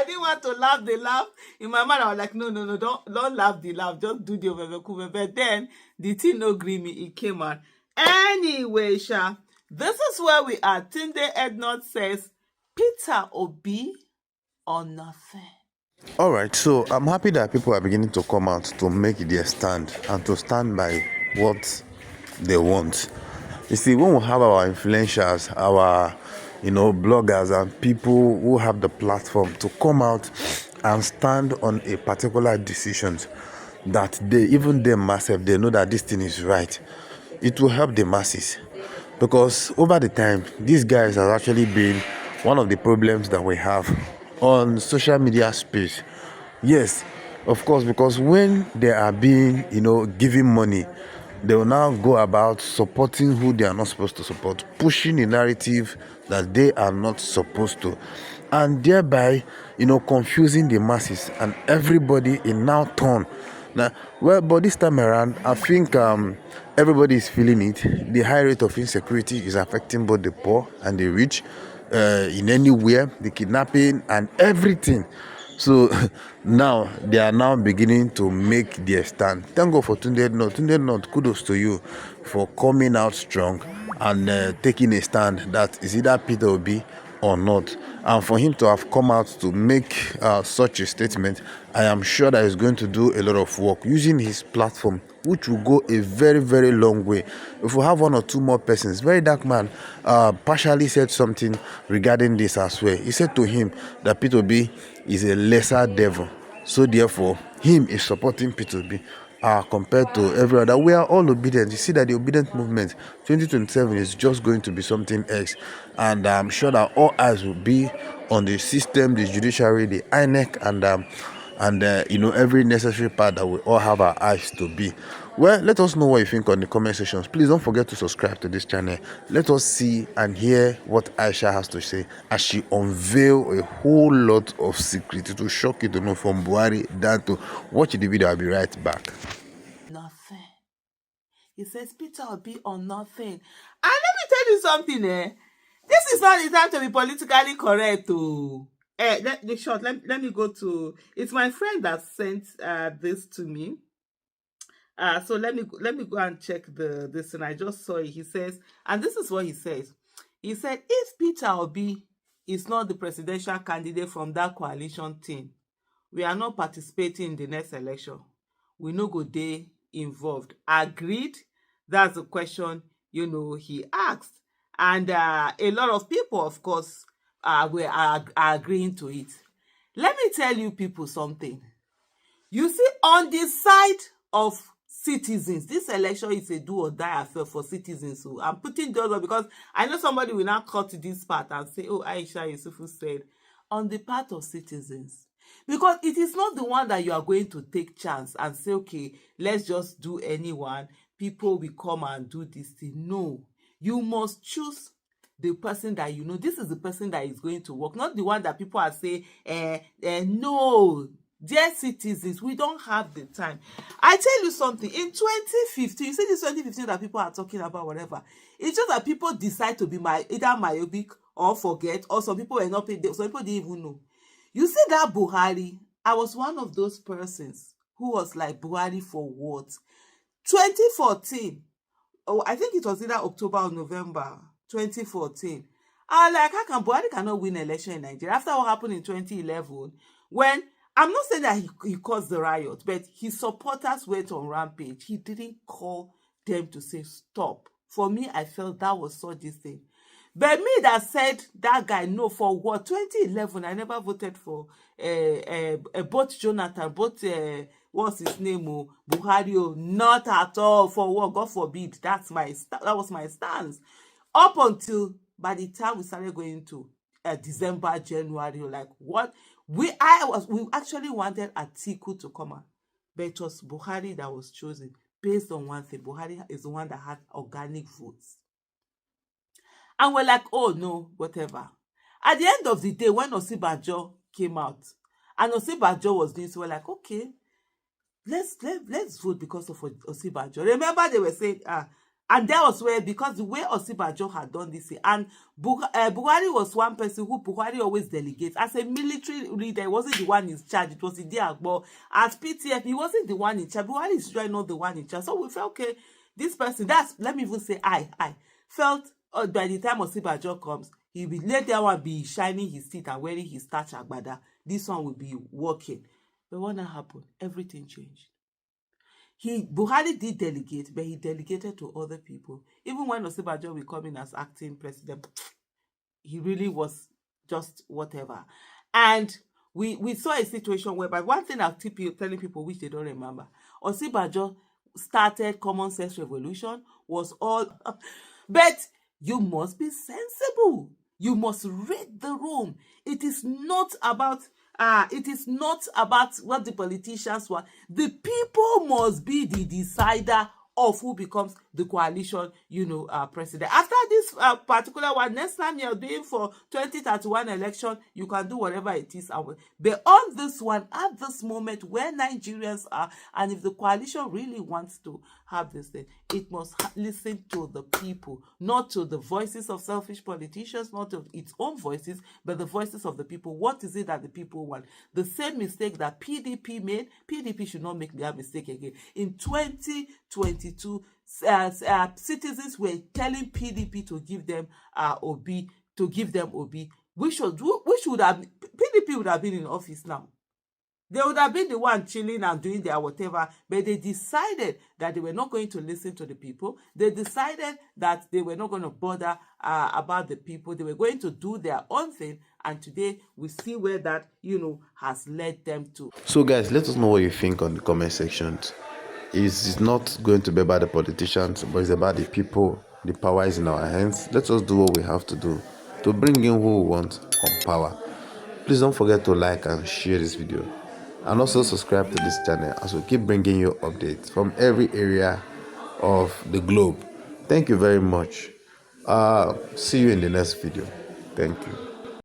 I didn't want to laugh the laugh. In my mind, I was like, no, no, no, don't laugh the laugh. Just do the overkume. But then the thing no agree me. It came out. Anyway, Sha, this is where we are. Tunde Ednut says, Peter Obi or nothing. All right, so I'm happy that people are beginning to come out to make their stand and to stand by what they want. You see, when we have our influencers, our bloggers and people who have the platform to come out and stand on a particular decision that they, even them myself, they know that this thing is right, it will help the masses. Because over the time, these guys have actually been one of the problems that we have on social media space. Yes, of course, because when they are being, given money, they will now go about supporting who they are not supposed to support, pushing a narrative that they are not supposed to, and thereby, confusing the masses, and everybody in now turn. Now, well, but this time around, I think everybody is feeling it. The high rate of insecurity is affecting both the poor and the rich, in anywhere, the kidnapping and everything. So now they are now beginning to make their stand. Thank God for Tunde Ednut. Tunde Ednut, kudos to you for coming out strong and taking a stand that is either Peter Obi or not. And for him to have come out to make such a statement, I am sure that he's going to do a lot of work using his platform, which will go a very, very long way. If we have one or two more persons, Very Dark Man partially said something regarding this as well. He said to him that Peter Obi is a lesser devil. So therefore, him is supporting Peter Obi compared to every other. We are all obedient. You see that the obedient movement 2027 is just going to be something else. And I'm sure that all eyes will be on the system, the judiciary, the INEC, and every necessary part that we all have our eyes to be. Well, let us know what you think on the comment sections. Please don't forget to subscribe to this channel. Let us see and hear what Aisha has to say as she unveil a whole lot of secrets to shock you to know, from Buhari down to watch the video. I'll be right back. Nothing. He says, Peter Obi or nothing. And let me tell you something, this is not the time to be politically correct. Let me go to, it's my friend that sent this to me. So let me go and check this, and I just saw it. He says, and this is what he says. He said, if Peter Obi is not the presidential candidate from that coalition team, we are not participating in the next election. We no go dey involved. Agreed? That's the question, he asked. And a lot of people, of course, are agreeing to it. Let me tell you people something. You see, on the side of citizens, this election is a do or die affair for citizens. So I'm putting those on because I know somebody will now cut this part and say, oh, Aisha Yusufu said, on the part of citizens. Because it is not the one that you are going to take chance and say, okay, let's just do anyone. People will come and do this thing. No, you must choose the person that you know. This is the person that is going to work, not the one that people are saying, no. Dear citizens, we don't have the time. I tell you something, in 2015, you see this 2015 that people are talking about, whatever. It's just that people decide to be either myopic or forget, or some people were not paid, some people didn't even know. You see that Buhari, I was one of those persons who was like, Buhari for what? 2014, I think it was either October or November 2014. I was like, how can Buhari cannot win election in Nigeria after what happened in 2011, when I'm not saying that he caused the riot, but his supporters went on rampage. He didn't call them to say stop. For me, I felt that was so this thing. But me that said that guy, no, for what? 2011, I never voted for both Jonathan, both what's his name, Buhari, not at all. For what? God forbid. That was my stance. Up until by the time we started going to December, January, like what? We actually wanted Atiku to come out, but it was Buhari that was chosen based on one thing. Buhari is the one that had organic votes. And we're like, oh no, whatever. At the end of the day, when Osinbajo came out, and Osinbajo was doing so, we're like, okay, let's vote because of Osinbajo. Remember, they were saying, And that was where, because the way Osibajo had done this thing, and Buhari was one person who Buhari always delegates. As a military leader, he wasn't the one in charge. It was Idi Agbo. As PTF, he wasn't the one in charge. Buhari is really not the one in charge. So we felt, okay, this person, let me even say I felt by the time Osibajo comes, he will let that one be shining his teeth and wearing his starch agbada. This one will be working. But what happened? Everything changed. Buhari did delegate, but he delegated to other people. Even when Osibajo will come in as acting president, he really was just whatever. And we saw a situation whereby, one thing I'll keep telling people which they don't remember, Osibajo started common sense revolution, was all but you must be sensible. You must read the room. It is not about what the politicians want. The people must be the decider of who becomes the coalition, president. After this particular one, next time you're doing for 2031 election, you can do whatever it is. But on this one, at this moment where Nigerians are, and if the coalition really wants to have this thing, it must listen to the people, not to the voices of selfish politicians, not to its own voices, but the voices of the people. What is it that the people want? The same mistake that PDP made, PDP should not make that mistake again. In 2022, citizens were telling PDP to give them OB, which would have, PDP would have been in office now. They would have been the one chilling and doing their whatever, but they decided that they were not going to listen to the people. They decided that they were not going to bother about the people. They were going to do their own thing, and today we see where that, has led them to. So guys, let us know what you think on the comment sections. It's not going to be about the politicians, but it's about the people. The power is in our hands. Let us do what we have to do to bring in who we want on power. Please don't forget to like and share this video, and also subscribe to this channel as we keep bringing you updates from every area of the globe. Thank you very much. See you in the next video. Thank you.